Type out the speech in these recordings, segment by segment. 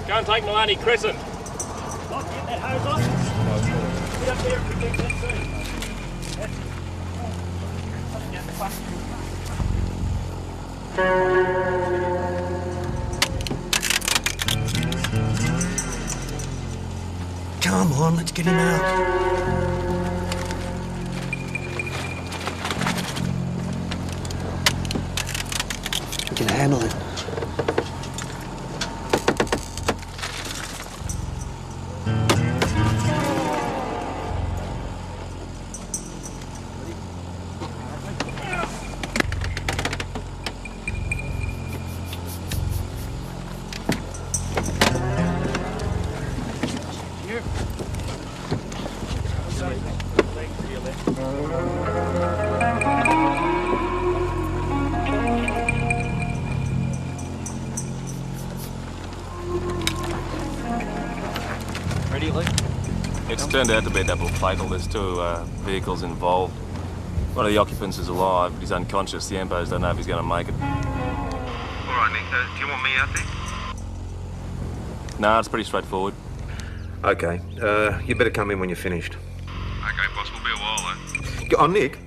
Go and take Milani Crescent. Not get that hose off. Get up there and protect that soon. Come on, let's get him out. We can handle it. It's turned out to be a double fatal. There's two vehicles involved. One of the occupants is alive, but he's unconscious. The Ambos don't know if he's going to make it. All right, Nick. Do you want me out there? Nah, it's pretty straightforward. Okay. You better come in when you're finished. Okay, boss. We'll be a while, though. Oh, Nick.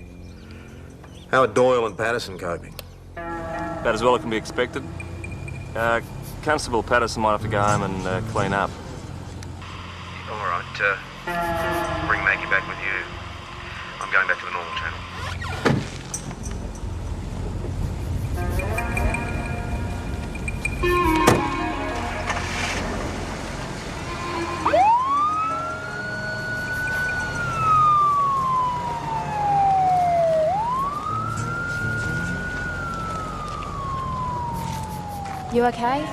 How are Doyle and Patterson coping? About as well as can be expected. Constable Patterson might have to go home and clean up. All right. Bring Maggie back with you. I'm going back to the normal channel. You okay?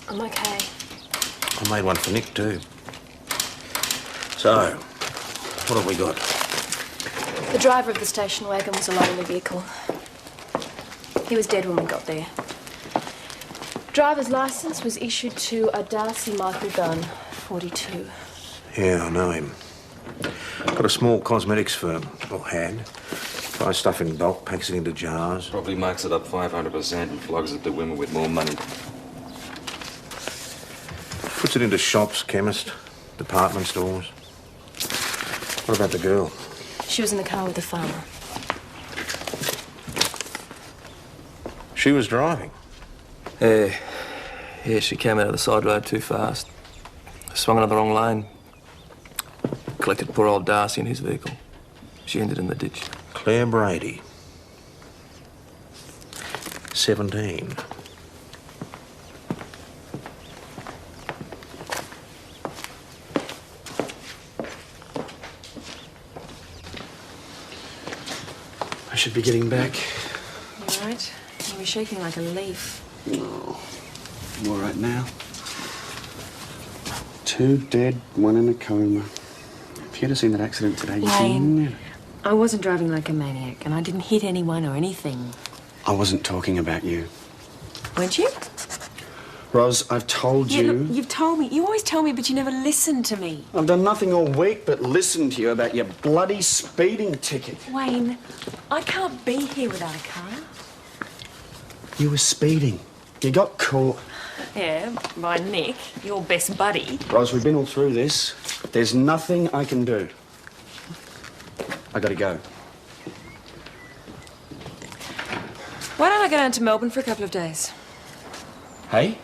I'm okay. I made one for Nick, too. So, what have we got? The driver of the station wagon was alone in the vehicle. He was dead when we got there. Driver's license was issued to a Darcy Michael Gunn, 42. Yeah, I know him. Got a small cosmetics firm, or had. Buys stuff in bulk, packs it into jars. Probably marks it up 500% and flogs it to women with more money. Puts it into shops, chemists, department stores. What about the girl? She was in the car with the farmer. She was driving? Yeah, she came out of the side road too fast. Swung onto the wrong lane. Collected poor old Darcy in his vehicle. She ended in the ditch. Claire Brady. 17. I should be getting back. You all right? You were shaking like a leaf. Oh, I'm all right now. 2 dead, 1 in a coma. If you'd have seen that accident today, you'd Wayne, I wasn't driving like a maniac, and I didn't hit anyone or anything. I wasn't talking about you. Weren't you? Ros, I've told Yeah, you. look, you've told me. You always tell me, but you never listen to me. I've done nothing all week but listen to you about your bloody speeding ticket. Wayne, I can't be here without a car. You were speeding. You got caught. Yeah, by Nick, your best buddy. Ros, we've been all through this. There's nothing I can do. I gotta go. Why don't I go down to Melbourne for a couple of days? Hey?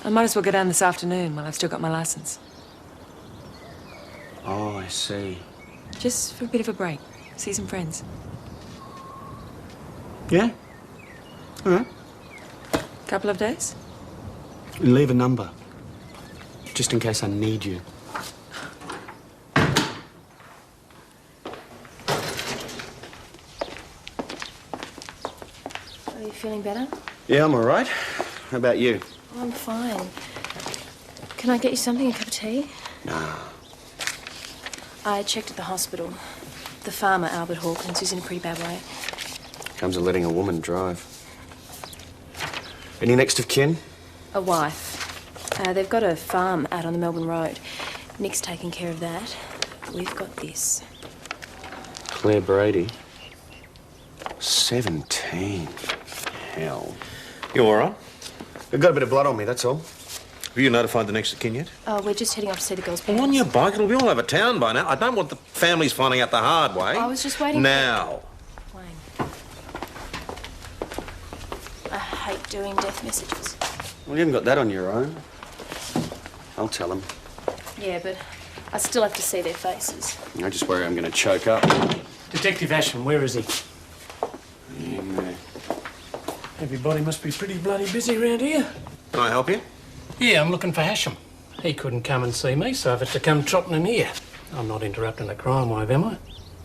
I might as well go down this afternoon while I've still got my license. Oh, I see. Just for a bit of a break. See some friends. Yeah? All right. Couple of days? Leave a number. Just in case I need you. Are you feeling better? Yeah, I'm all right. How about you? Oh, I'm fine. Can I get you something, a cup of tea? Nah. I checked at the hospital. The farmer, Albert Hawkins, who's in a pretty bad way. Comes of letting a woman drive. Any next of kin? A wife. They've got a farm out on the Melbourne Road. Nick's taking care of that. We've got this. Claire Brady. 17. Hell. You all right? I've got a bit of blood on me, that's all. Have you notified the next of kin yet? Oh, we're just heading off to see the girls' Well, parents. on your bike, it'll be all over town by now. I don't want the families finding out the hard way. I was just waiting now. Wayne. I hate doing death messages. Well, you haven't got that on your own. I'll tell them. Yeah, but I still have to see their faces. I just worry I'm going to choke up. Detective Ashman, where is he? In there. Everybody must be pretty bloody busy around here. Can I help you? Yeah, I'm looking for Hasham. He couldn't come and see me, so I've had to come trotting in here. I'm not interrupting a crime wave, am I?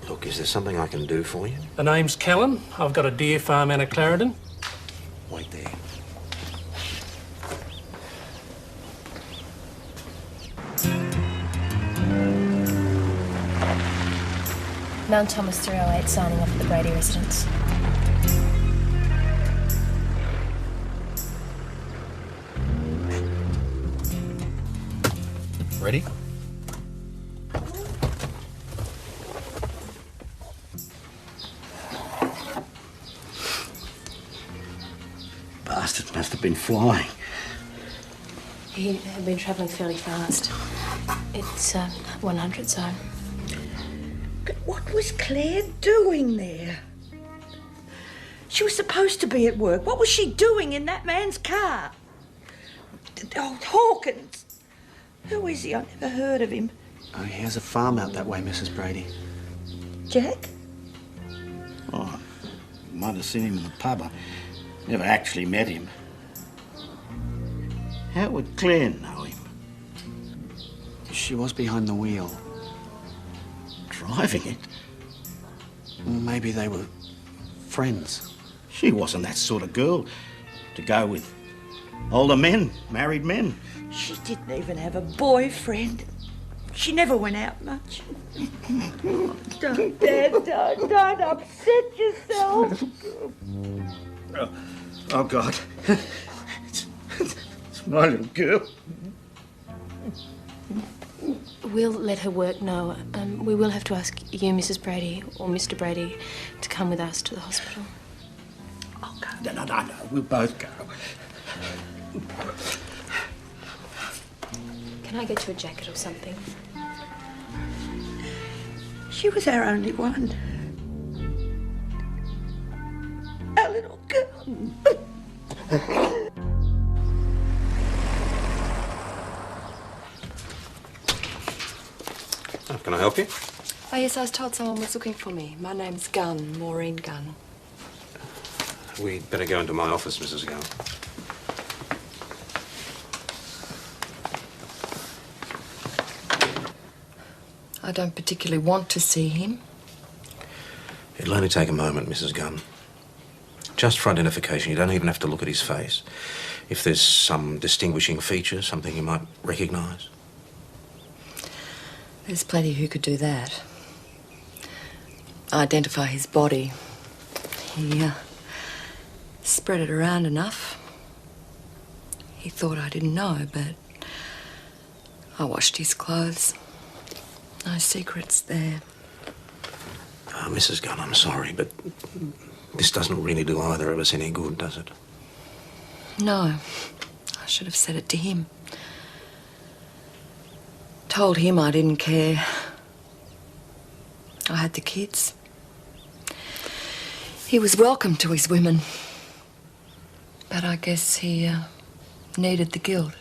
Look, is there something I can do for you? The name's Callan. I've got a deer farm out of Clarendon. Wait there. Mount Thomas 308 signing off at the Brady residence. Ready? Bastard must have been flying. He had been travelling fairly fast. It's 100 zone. But what was Claire doing there? She was supposed to be at work. What was she doing in that man's car? Oh, Hawkins. Who is he? I never heard of him. Oh, he has a farm out that way, Mrs. Brady. Jack? Oh, might have seen him in the pub. I never actually met him. How would Claire know him? She was behind the wheel. Driving it? Maybe they were friends. She wasn't that sort of girl to go with older men, married men. She didn't even have a boyfriend. She never went out much. Don't, Dad, don't upset yourself. Oh, God. It's my little girl. We'll let her work know. We will have to ask you, Mrs. Brady, or Mr. Brady, to come with us to the hospital. I'll go. No. We'll both go. Can I get you a jacket or something? She was our only one. Our little girl. Oh, can I help you? Oh, yes, I was told someone was looking for me. My name's Gunn, Maureen Gunn. We'd better go into my office, Mrs. Gunn. I don't particularly want to see him. It'll only take a moment, Mrs. Gunn. Just for identification. You don't even have to look at his face. If there's some distinguishing feature, something you might recognise. There's plenty who could do that. Identify his body. He spread it around enough. He thought I didn't know, but I washed his clothes. No secrets there. Mrs. Gunn, I'm sorry, but this doesn't really do either of us any good, does it? No. I should have said it to him. Told him I didn't care. I had the kids. He was welcome to his women. But I guess he needed the guilt.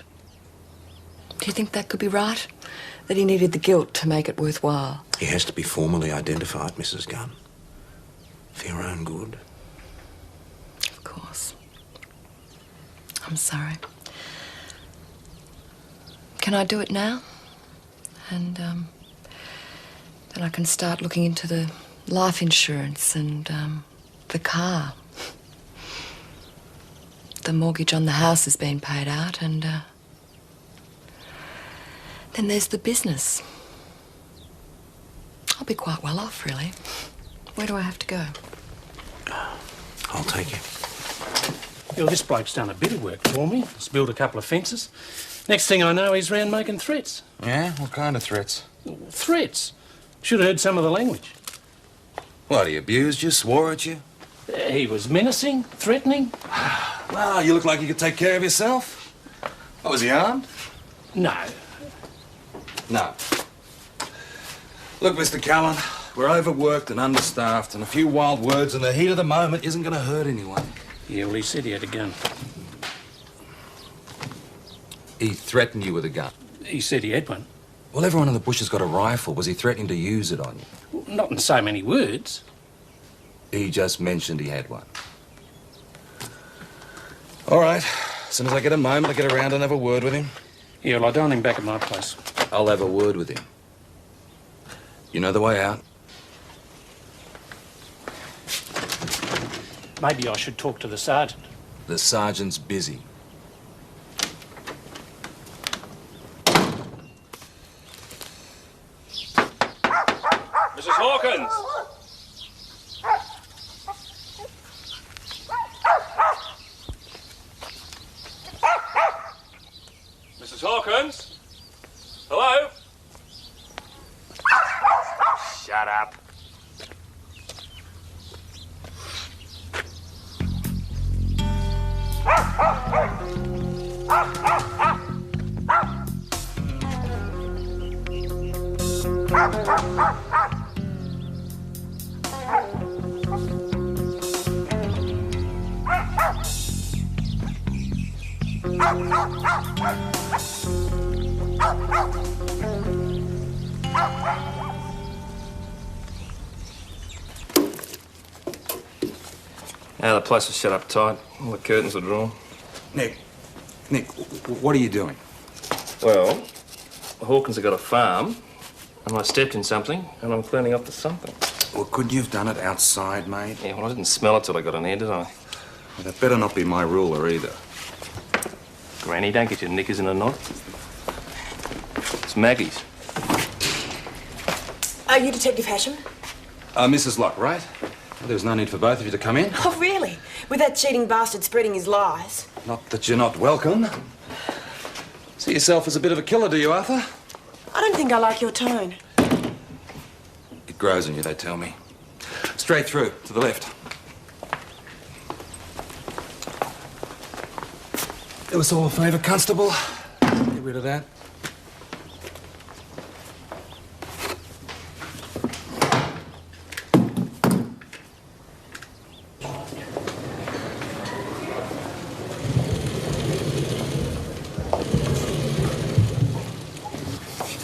Do you think that could be right? That he needed the guilt to make it worthwhile? He has to be formally identified, Mrs. Gunn. For your own good. Of course. I'm sorry. Can I do it now? And then I can start looking into the life insurance and the car. The mortgage on the house has been paid out, and then there's the business. I'll be quite well off, really. Where do I have to go? I'll take you. Well, this bloke's done a bit of work for me. He's built a couple of fences. Next thing I know, he's round making threats. Yeah? What kind of threats? Threats? Should have heard some of the language. What, he abused you, swore at you? He was menacing, threatening. Well, you look like you could take care of yourself. Oh, was he armed? No. No. Look, Mr. Callan, we're overworked and understaffed, and a few wild words in the heat of the moment isn't going to hurt anyone. Yeah, well, he said he had a gun. He threatened you with a gun? He said he had one. Well, everyone in the bush has got a rifle. Was he threatening to use it on you? Not in so many words. He just mentioned he had one. All right. As soon as I get a moment, I'll get around and have a word with him. Yeah, well, I don't want him back at my place. I'll have a word with him. You know the way out. Maybe I should talk to the sergeant. The sergeant's busy. Mrs. Hawkins! Mrs. Hawkins? Hello? Shut up. Now the place was shut up tight. All the curtains were drawn. Nick, what are you doing? Well, Hawkins have got a farm, and I stepped in something, and I'm cleaning up the something. Well, couldn't you have done it outside, mate? Yeah, well, I didn't smell it till I got in here, did I? Well, that better not be my ruler either. Granny, don't get your knickers in a knot. It's Maggie's. Are you Detective Hasham? Mrs. Locke, right? Well, there was no need for both of you to come in. Oh, really? With that cheating bastard spreading his lies? Not that you're not welcome. See yourself as a bit of a killer, do you, Arthur? I don't think I like your tone. It grows on you, they tell me. Straight through, to the left. Do us all a favour, Constable. Get rid of that.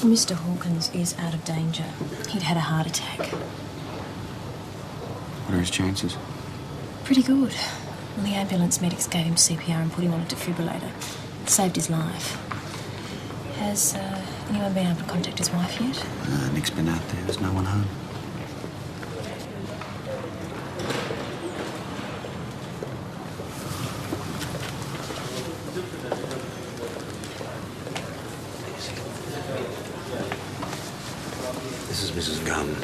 Mr. Hawkins is out of danger. He'd had a heart attack. What are his chances? Pretty good. Well, the ambulance medics gave him CPR and put him on a defibrillator. Saved his life. Has anyone been able to contact his wife yet? Nick's been out there. There's no one home. This is Mrs. Gunn.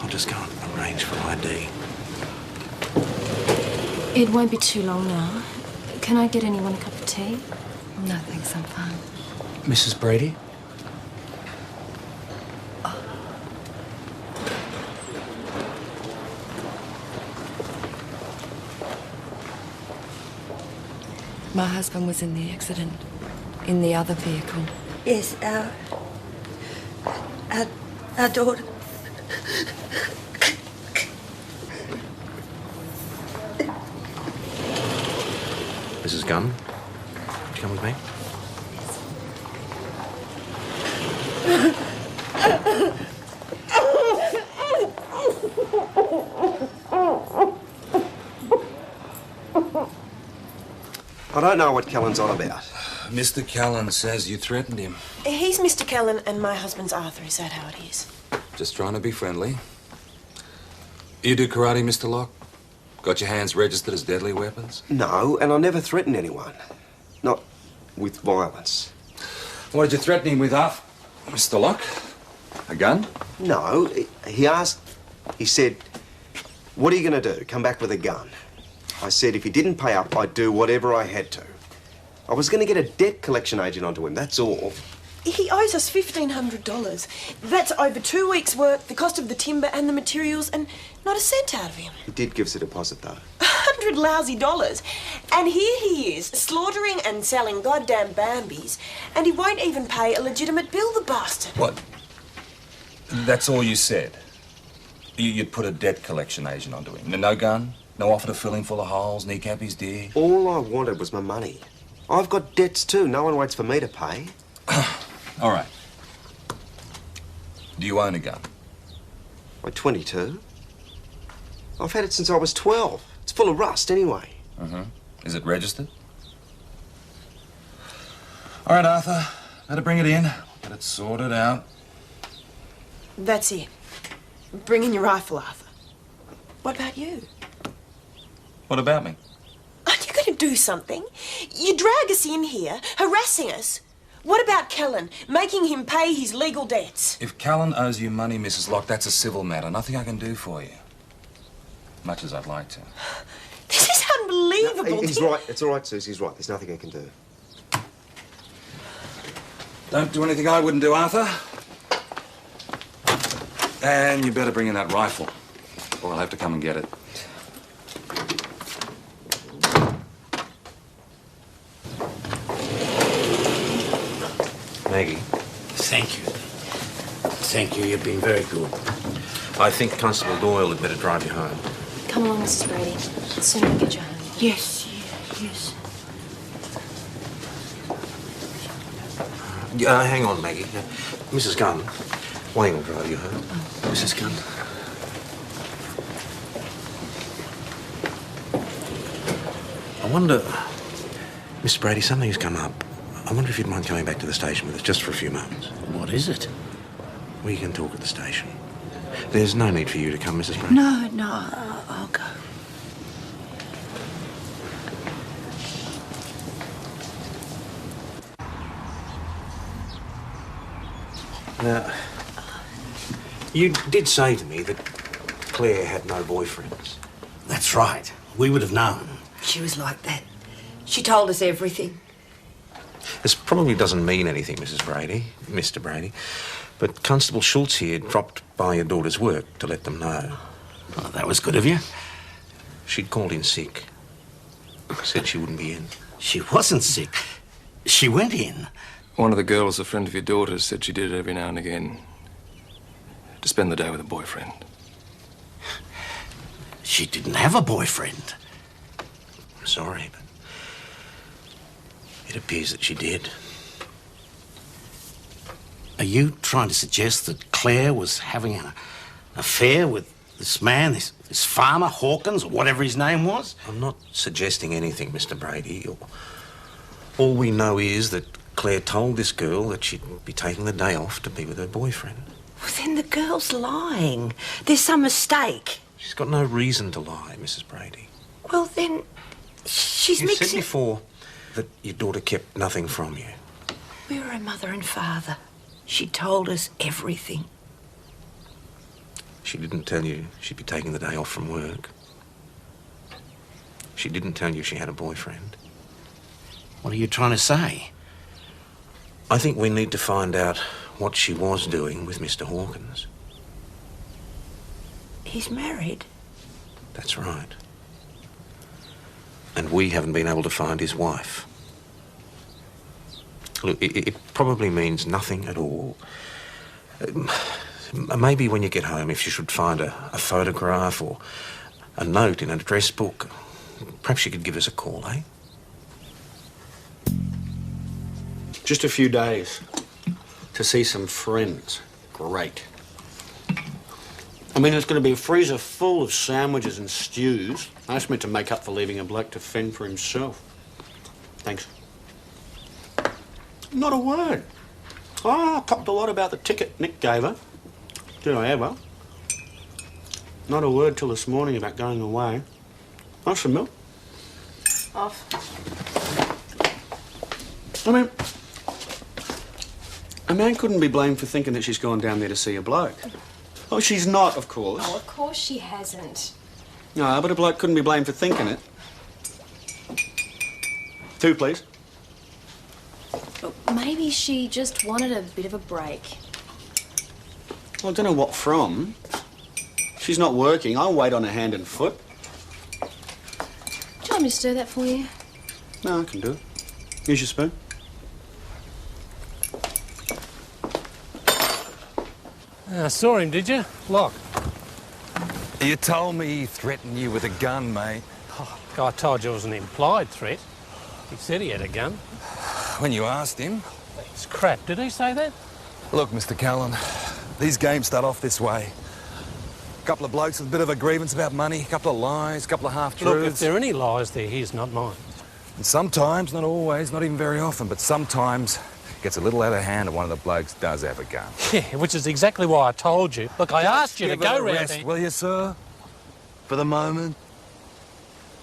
I'll just go and arrange for ID. It won't be too long now. Can I get anyone a cup of tea? No, thanks, I'm fine. Mrs. Brady? My husband was in the accident, in the other vehicle. Yes, our daughter. Mrs. Gunn, would you come with me? I don't know what Callan's on about. Mr. Callan says you threatened him. He's Mr. Callan and my husband's Arthur. Is that how it is? Just trying to be friendly. You do karate, Mr. Locke? Got your hands registered as deadly weapons? No, and I never threaten anyone. Not with violence. What did you threaten him with, Arthur? Mr. Locke? A gun? No, he asked, he said, what are you going to do? Come back with a gun? I said if he didn't pay up, I'd do whatever I had to. I was going to get a debt collection agent onto him, that's all. He owes us $1,500. That's over 2 weeks' work, the cost of the timber and the materials, and not a cent out of him. He did give us a deposit, though. $100 lousy. And here he is, slaughtering and selling goddamn Bambis, and he won't even pay a legitimate bill, the bastard. What? That's all you said? You'd put a debt collection agent onto him? No gun? No offer to fill him full of holes, kneecap his dear? All I wanted was my money. I've got debts too. No one waits for me to pay. All right. Do you own a gun? I'm 22. I've had it since I was 12. It's full of rust anyway. Is it registered? All right, Arthur. Better bring it in. Get it sorted out. That's it. Bring in your rifle, Arthur. What about you? What about me? Aren't you going to do something? You drag us in here, harassing us. What about Kellen, making him pay his legal debts? If Callan owes you money, Mrs. Locke, that's a civil matter. Nothing I can do for you. Much as I'd like to. This is unbelievable. No, he's right. It's all right, Susie. He's right. There's nothing I can do. Don't do anything I wouldn't do, Arthur. And you better bring in that rifle, or I'll have to come and get it. Maggie. Thank you. Thank you. You've been very good. I think Constable Doyle had better drive you home. Come along, Mrs. Brady. The sooner we get you home. Yes, yes. Hang on, Maggie. Mrs. Gunn, Wayne will drive you home. Mrs. Gunn. I wonder... Mr. Brady, something's come up. I wonder if you'd mind coming back to the station with us just for a few moments. What is it? We can talk at the station. There's no need for you to come, Mrs. Brady. No, I'll go. Now, you did say to me that Claire had no boyfriends. That's right. We would have known. She was like that. She told us everything. This probably doesn't mean anything, Mrs. Brady, Mr. Brady, but Constable Schultz here dropped by your daughter's work to let them know. Oh, that was good of you. She'd called in sick. Said she wouldn't be in. She wasn't sick. She went in. One of the girls, a friend of your daughter's, said she did it every now and again to spend the day with a boyfriend. She didn't have a boyfriend. I'm sorry, but it appears that she did. Are you trying to suggest that Claire was having an affair with this man, this farmer, Hawkins, or whatever his name was? I'm not suggesting anything, Mr. Brady. All we know is that Claire told this girl that she'd be taking the day off to be with her boyfriend. Well, then the girl's lying. There's some mistake. She's got no reason to lie, Mrs. Brady. Well, then she's You mixing... said before that your daughter kept nothing from you. We were her mother and father. She told us everything. She didn't tell you she'd be taking the day off from work. She didn't tell you she had a boyfriend. What are you trying to say? I think we need to find out what she was doing with Mr. Hawkins. He's married. That's right. And we haven't been able to find his wife. Look, it probably means nothing at all. Maybe when you get home, if you should find a photograph or a note in an address book, perhaps you could give us a call, eh? Just a few days to see some friends. Great. I mean, it's going to be a freezer full of sandwiches and stews. That's meant to make up for leaving a bloke to fend for himself. Thanks. Not a word. Oh, I copped a lot about the ticket Nick gave her. Did I ever? Not a word till this morning about going away. Want some milk? Off. I mean, a man couldn't be blamed for thinking that she's gone down there to see a bloke. Oh, she's not, of course. Oh, of course she hasn't. No, but a bloke couldn't be blamed for thinking it. 2, please. Maybe she just wanted a bit of a break. Well, I don't know what from. She's not working. I'll wait on her hand and foot. Do you want me to stir that for you? No, I can do it. Here's your spoon. Saw him, did you? Lock. You told me he threatened you with a gun, mate. Oh, I told you it was an implied threat. He said he had a gun. When you asked him. It's crap. Did he say that? Look, Mr. Callan, these games start off this way. A couple of blokes with a bit of a grievance about money, a couple of lies, a couple of half-truths. Look, if there are any lies, they're his, not mine. And sometimes, not always, not even very often, but sometimes it gets a little out of hand and one of the blokes does have a gun. Yeah, which is exactly why I told you. Look, I asked you to go round rest, there. will you, sir? For the moment.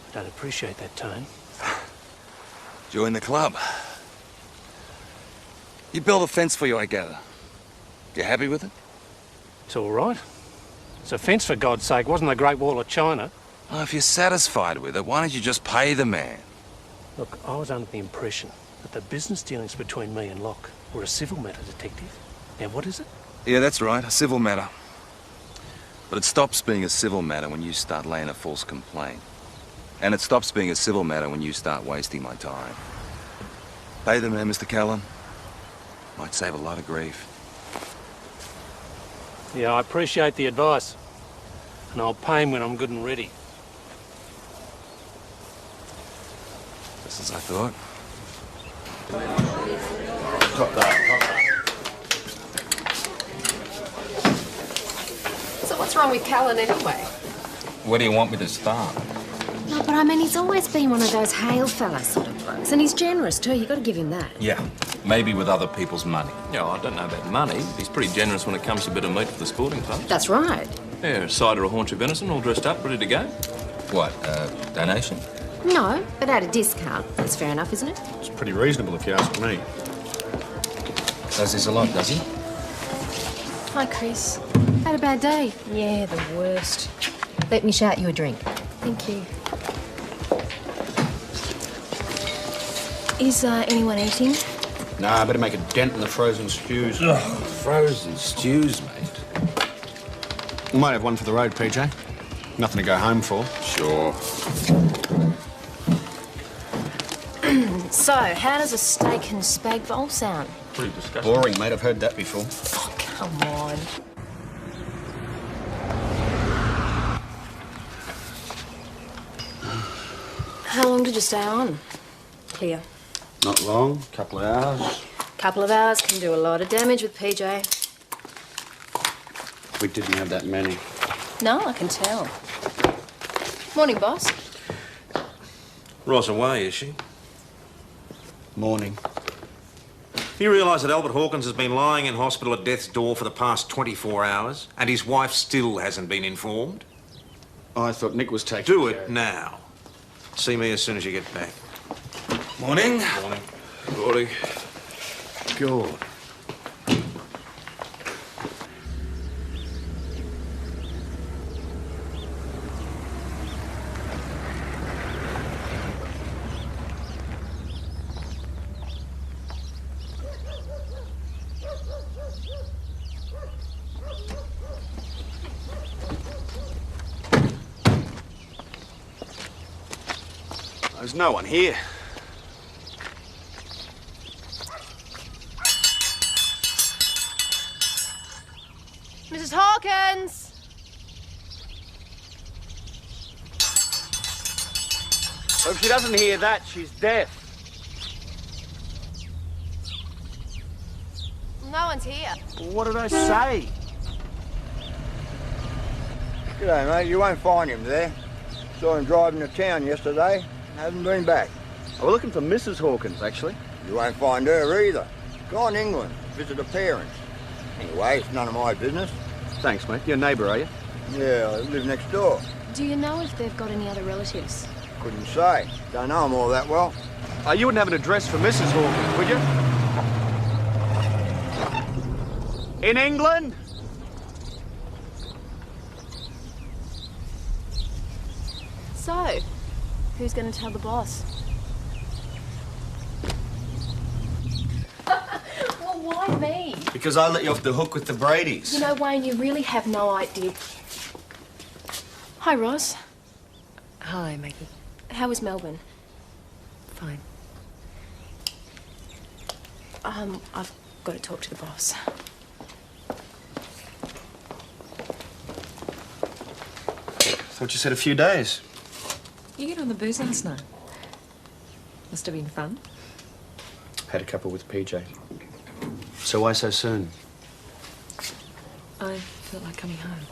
I don't appreciate that tone. Join the club. You built a fence for you, I gather. You happy with it? It's all right. It's a fence, for God's sake. Wasn't the Great Wall of China. Well, if you're satisfied with it, why don't you just pay the man? Look, I was under the impression that the business dealings between me and Locke were a civil matter, Detective. Now, what is it? Yeah, that's right, a civil matter. But it stops being a civil matter when you start laying a false complaint. And it stops being a civil matter when you start wasting my time. Pay the man, Mr. Callan. Might save a lot of grief. Yeah, I appreciate the advice. And I'll pay him when I'm good and ready. Just as I thought. Top that. So what's wrong with Callan anyway? Where do you want me to start? No, but I mean, he's always been one of those hail fella sort of blokes. And he's generous too, you got to give him that. Yeah, maybe with other people's money. Yeah, I don't know about money, but he's pretty generous when it comes to a bit of meat for the sporting club. That's right. Yeah, a side or a haunch of venison, all dressed up, ready to go. What, donation? No, but at a discount. That's fair enough, isn't it? It's pretty reasonable if you ask me. Does this a lot, does he? Hi, Chris. Had a bad day. Yeah, the worst. Let me shout you a drink. Thank you. Is anyone eating? Nah, I better make a dent in the frozen stews. Ugh, frozen stews, mate. We might have one for the road, PJ. Nothing to go home for. Sure. So, how does a steak and spag bowl sound? Pretty disgusting. Boring, mate. I've heard that before. Oh, come on. How long did you stay on? Clear. Not long. Couple of hours. Couple of hours can do a lot of damage with PJ. We didn't have that many. No, I can tell. Morning, boss. Ross away, is she? Morning. You realise that Albert Hawkins has been lying in hospital at death's door for the past 24 hours, and his wife still hasn't been informed? Oh, I thought Nick was taking Do it now. See me as soon as you get back. Morning. Morning. Morning. Good. There's no one here. Mrs. Hawkins! If she doesn't hear that, she's deaf. No one's here. What did I say? G'day, mate. You won't find him there. Saw him driving to town yesterday. Hasn't been back. We're looking for Mrs. Hawkins, actually. You won't find her either. Gone England. Visit her parents. Anyway, it's none of my business. Thanks, mate. You're a neighbour, are you? Yeah, I live next door. Do you know if they've got any other relatives? Couldn't say. Don't know them all that well. You wouldn't have an address for Mrs. Hawkins, would you? In England? So, who's going to tell the boss? because I let you off the hook with the Bradys. You know, Wayne, you really have no idea. Hi, Roz. Hi, Maggie. How was Melbourne? Fine. I've got to talk to the boss. Thought you said a few days. You get on the booze last night. Must have been fun. Had a couple with PJ. So why so soon? I felt like coming home.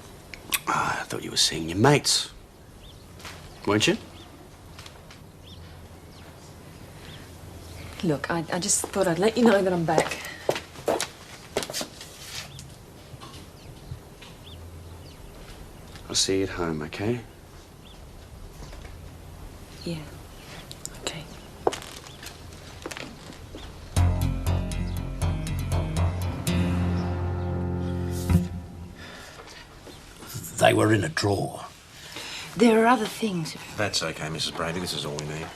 I thought you were seeing your mates. Weren't you? Look, I just thought I'd let you know that I'm back. I'll see you at home, okay? Yeah. Okay. They were in a drawer. There are other things. That's okay, Mrs. Brady. This is all we need.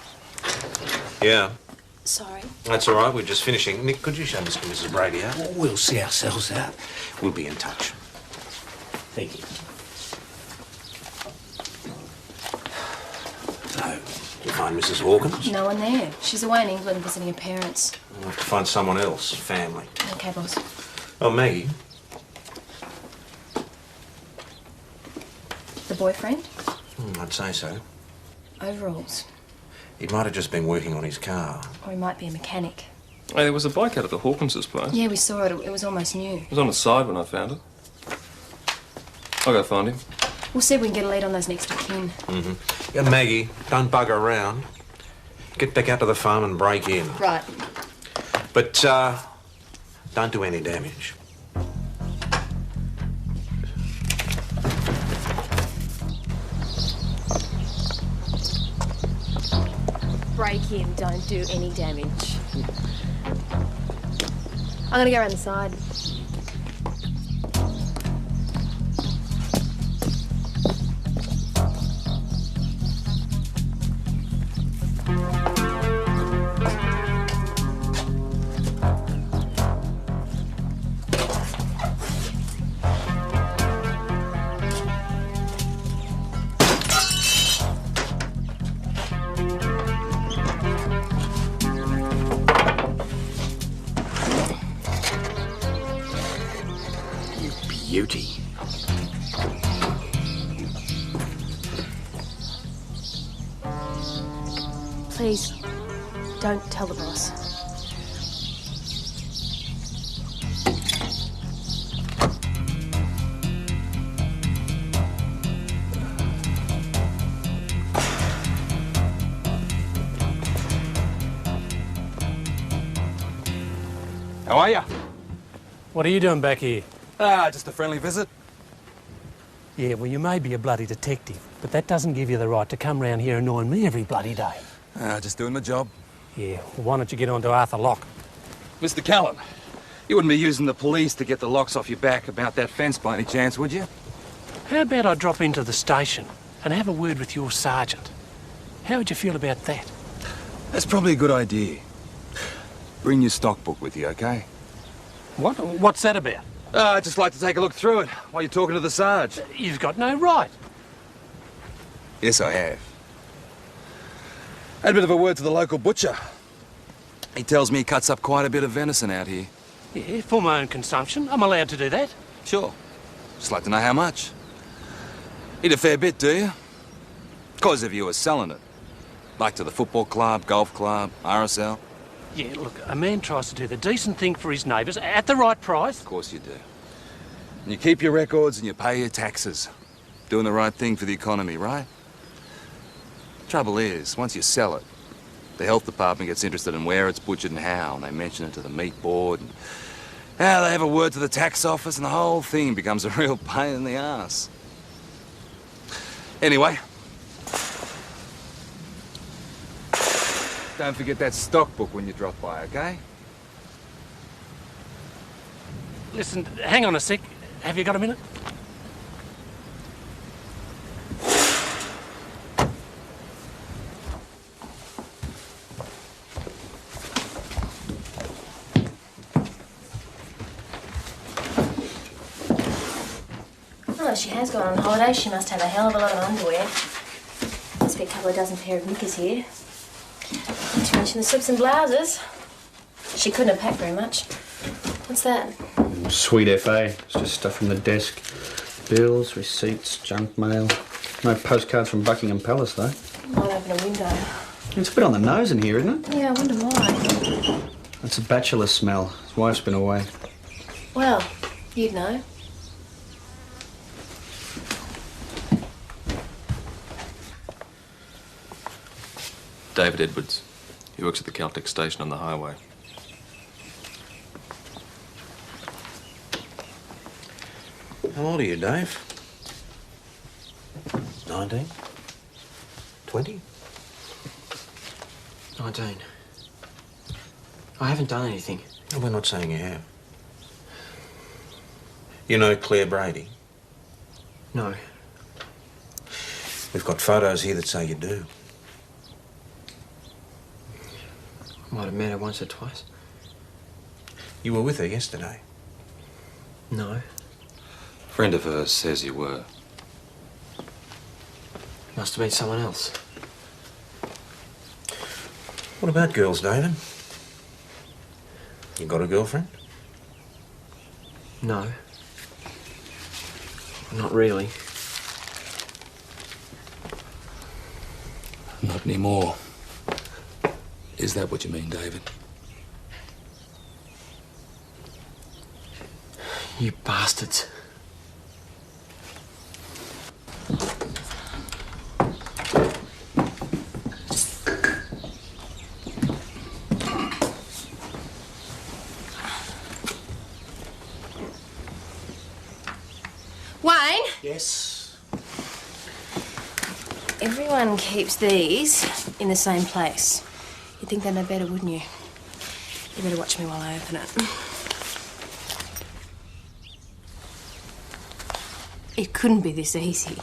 Yeah. Sorry. That's all right. We're just finishing. Nick, could you show this to Mrs. Brady out? We'll see ourselves out. We'll be in touch. Thank you. So, you find Mrs. Hawkins? No one there. She's away in England visiting her parents. We'll have to find someone else. Family. Okay, boss. Oh, Maggie. The boyfriend? I'd say so. Overalls. He might have just been working on his car. Or he might be a mechanic. Hey, there was a bike out at the Hawkins' place. Yeah, we saw it. It was almost new. It was on the side when I found it. I'll go find him. We'll see if we can get a lead on those next of kin. Yeah, Maggie, don't bugger around. Get back out to the farm and break in. Right. But, don't do any damage. Break in, don't do any damage. I'm gonna go around the side. Beauty. Please, don't tell the boss. How are you? What are you doing back here? Just a friendly visit. Yeah, well, you may be a bloody detective, but that doesn't give you the right to come round here annoying me every bloody day. Just doing my job. Yeah, well, why don't you get on to Arthur Locke? Mr. Callan, you wouldn't be using the police to get the locks off your back about that fence by any chance, would you? How about I drop into the station and have a word with your sergeant? How would you feel about that? That's probably a good idea. Bring your stock book with you, okay? What? What's that about? I'd just like to take a look through it while you're talking to the Sarge. You've got no right. Yes, I have. Had a bit of a word to the local butcher. He tells me he cuts up quite a bit of venison out here. Yeah, for my own consumption. I'm allowed to do that. Sure. Just like to know how much. Eat a fair bit, do you? Cause if you were selling it. Like to the football club, golf club, RSL. Yeah, look, a man tries to do the decent thing for his neighbours at the right price. Of course you do. And you keep your records and you pay your taxes. Doing the right thing for the economy, right? Trouble is, once you sell it, the health department gets interested in where it's butchered and how, and they mention it to the meat board, and they have a word to the tax office, and the whole thing becomes a real pain in the ass. Anyway, don't forget that stock book when you drop by, okay? Listen, hang on a sec. Have you got a minute? she has gone on holiday, she must have a hell of a lot of underwear. Must be a couple of dozen pair of knickers here. Not to mention the slips and blouses. She couldn't have packed very much. What's that? Sweet FA. It's just stuff from the desk. Bills, receipts, junk mail. No postcards from Buckingham Palace, though. Might open a window. It's a bit on the nose in here, isn't it? Yeah, I wonder why. It's a bachelor smell. His wife's been away. Well, you'd know. David Edwards. He works at the Caltech station on the highway. How old are you, Dave? 19? 20? 19. I haven't done anything. No, we're not saying you have. You know Claire Brady? No. We've got photos here that say you do. I might have met her once or twice. You were with her yesterday? No. A friend of hers says you were. Must have been someone else. What about girls, David? You got a girlfriend? No. Not really. Not anymore. Is that what you mean, David? You bastards. Wayne? Yes? Everyone keeps these in the same place. You'd think they'd know better, wouldn't you? You better watch me while I open it. It couldn't be this easy.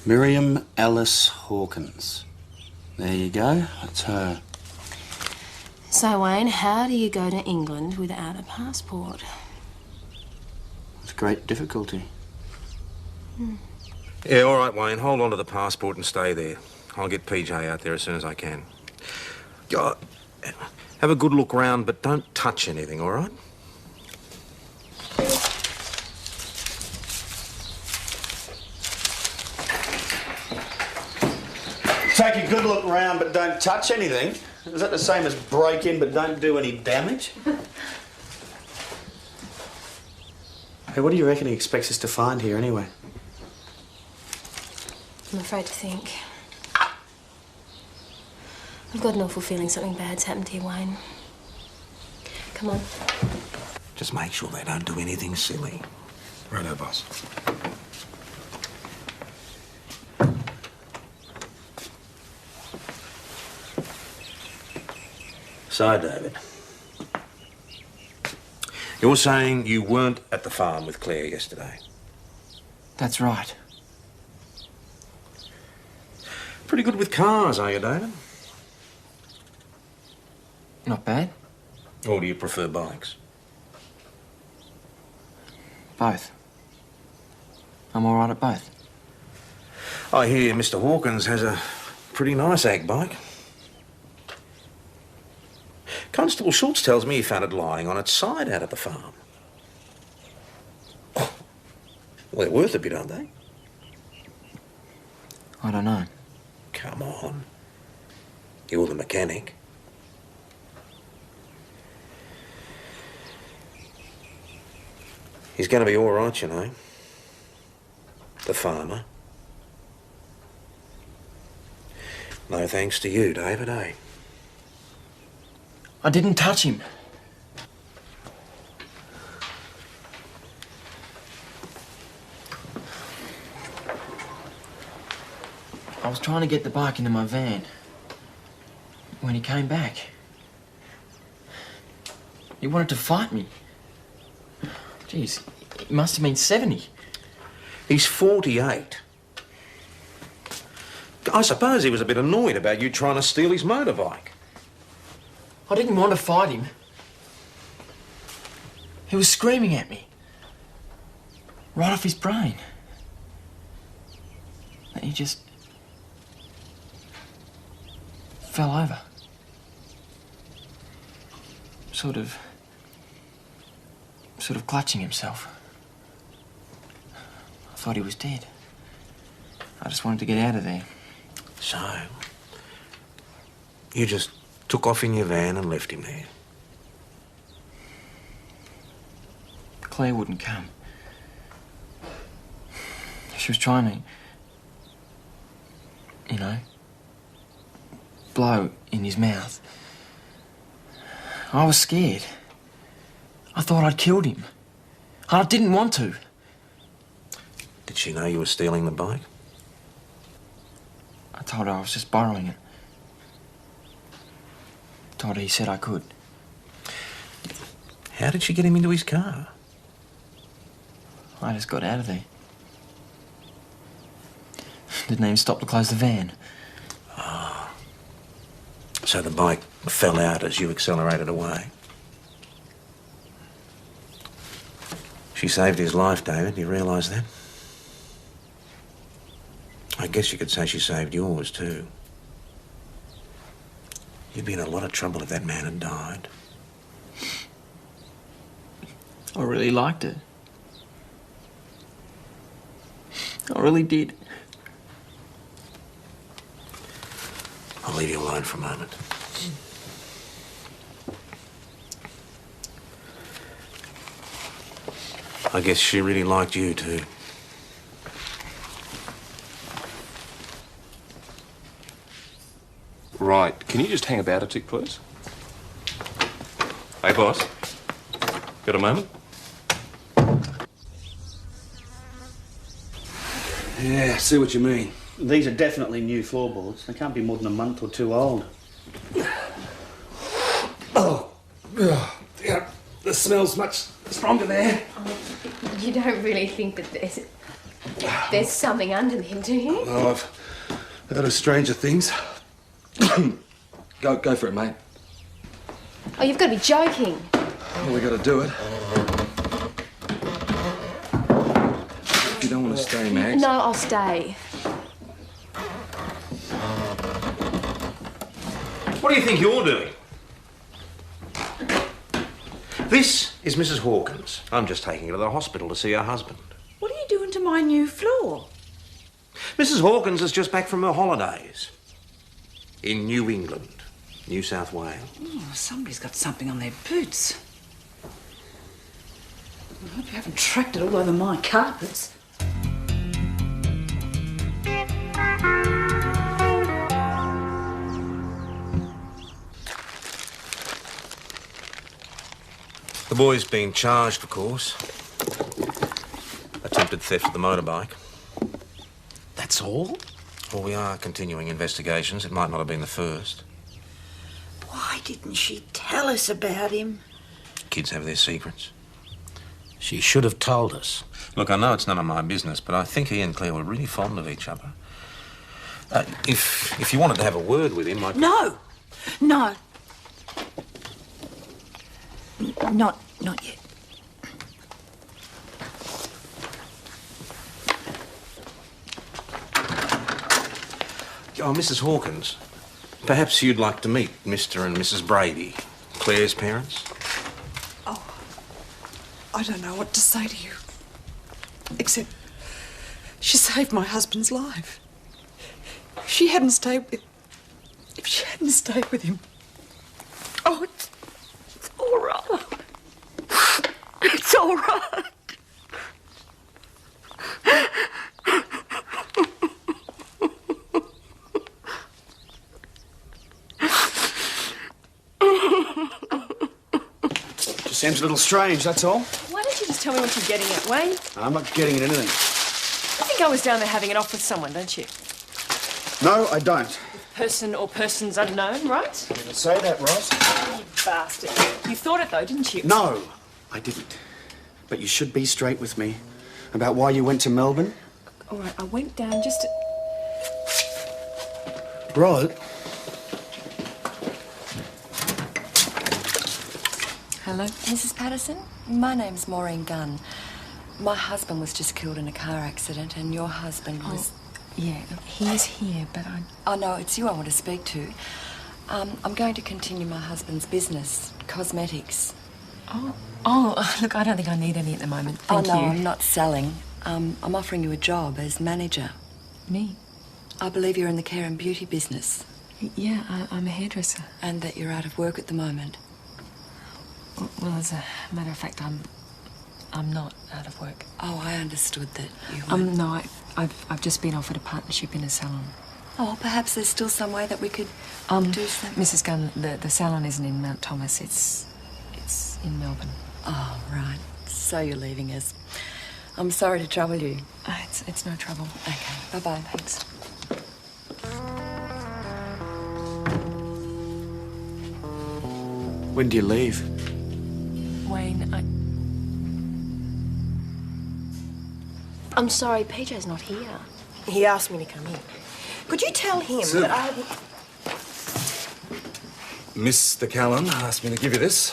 Miriam Alice Hawkins. There you go. That's her. So, Wayne, how do you go to England without a passport? With great difficulty. Yeah, all right, Wayne. Hold on to the passport and stay there. I'll get PJ out there as soon as I can. Go, have a good look round, but don't touch anything, all right? Take a good look round, but don't touch anything. Is that the same as break in, but don't do any damage? Hey, what do you reckon he expects us to find here, anyway? I'm afraid to think. I've got an awful feeling something bad's happened to you, Wayne. Come on. Just make sure they don't do anything silly. Righto, boss. So, David, you're saying you weren't at the farm with Claire yesterday? That's right. Pretty good with cars, are you, David? Not bad. Or do you prefer bikes? Both. I'm all right at both. I hear Mr. Hawkins has a pretty nice ag bike. Constable Schultz tells me he found it lying on its side out at the farm. Oh, well, they're worth a bit, aren't they? I don't know. Come on. You're the mechanic. He's going to be all right, you know. The farmer. No thanks to you, David, eh? I didn't touch him. I was trying to get the bike into my van when he came back. He wanted to fight me. Jeez, he must have been 70. He's 48. I suppose he was a bit annoyed about you trying to steal his motorbike. I didn't want to fight him. He was screaming at me. right off his brain. That he just fell over. Sort of clutching himself. I thought he was dead. I just wanted to get out of there. So, you just took off in your van and left him there? Claire wouldn't come. She was trying to, you know, blow in his mouth. I was scared. I thought I'd killed him. I didn't want to. Did she know you were stealing the bike? I told her I was just borrowing it. Told her he said I could. How did she get him into his car? I just got out of there. Didn't even stop to close the van. Oh. So the bike fell out as you accelerated away? She saved his life, David. Do you realise that? I guess you could say she saved yours, too. You'd be in a lot of trouble if that man had died. I really liked it. I really did. I'll leave you alone for a moment. I guess she really liked you, too. Right. Can you just hang about a tick, please? Hey, boss. Got a moment? Yeah, I see what you mean. These are definitely new floorboards. They can't be more than a month or two old. Oh, yeah, the smell's much stronger there. You don't really think that there's something under there, do you? Oh, I've heard of stranger things. Go for it, mate. Oh, you've got to be joking. Well, we got to do it. If you don't want to stay, Max. No, I'll stay. What do you think you're doing? This is Mrs. Hawkins. I'm just taking her to the hospital to see her husband. What are you doing to my new floor? Mrs. Hawkins is just back from her holidays in New England, New South Wales. Oh, somebody's got something on their boots. I hope you haven't tracked it all over my carpets. The boy's been charged, of course. Attempted theft of the motorbike. That's all? Well, we are continuing investigations. It might not have been the first. Why didn't she tell us about him? Kids have their secrets. She should have told us. Look, I know it's none of my business, but I think he and Claire were really fond of each other. If you wanted to have a word with him, I... No! Not yet. Oh, Mrs. Hawkins, perhaps you'd like to meet Mr. and Mrs. Brady, Claire's parents? Oh, I don't know what to say to you. Except she saved my husband's life. If she hadn't stayed with him... Oh, it's all right. It's all right. Just seems a little strange, that's all. Why don't you just tell me what you're getting at, Wayne? I'm not getting at anything. You think I was down there having it off with someone, don't you? No, I don't. Person or persons unknown, right? Didn't say that, Ross. You bastard. You thought it, though, didn't you? No, I didn't. But you should be straight with me about why you went to Melbourne. All right, I went down just to... Rod? Hello, Mrs. Patterson. My name's Maureen Gunn. My husband was just killed in a car accident, and your husband was... Yeah, he's here, but I... Oh, no, it's you I want to speak to. I'm going to continue my husband's business, cosmetics. Oh, look, I don't think I need any at the moment. Thank you. Oh, no, I'm not selling. I'm offering you a job as manager. Me? I believe you're in the care and beauty business. Yeah, I'm a hairdresser. And that you're out of work at the moment. Well, as a matter of fact, I'm not out of work. Oh, I understood that you weren't. No, I've just been offered a partnership in a salon. Oh, perhaps there's still some way that we could do something. Mrs. Gunn, the salon isn't in Mount Thomas. It's in Melbourne. Oh, right. So you're leaving us. I'm sorry to trouble you. It's no trouble. Okay, bye-bye. Thanks. When do you leave? Wayne, I'm sorry, PJ's not here. He asked me to come in. Could you tell him Sue. that I... Mr. Callan asked me to give you this.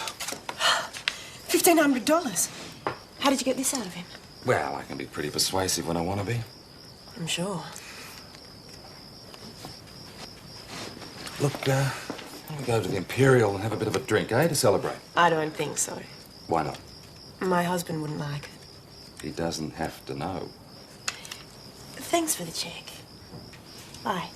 $1,500. How did you get this out of him? Well, I can be pretty persuasive when I want to be. I'm sure. Look, we'll go to the Imperial and have a bit of a drink, eh, to celebrate. I don't think so. Why not? My husband wouldn't like it. He doesn't have to know. Thanks for the check. Bye.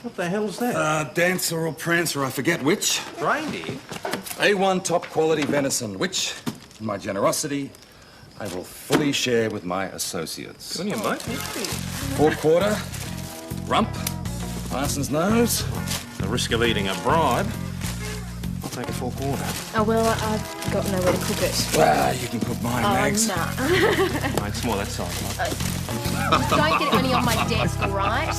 What the hell's that? Dancer or prancer, I forget which. Reindeer? A1 top quality venison, which, in my generosity, I will fully share with my associates. Good on you, mate. 4/4, rump, Parson's nose. The risk of eating a bribe. I'll take a 4/4. Oh, well, I've got nowhere to cook it. Well, you can cook mine, Mags. Nah. Mate, it's more that size, mate. Don't get it only on my desk, all right?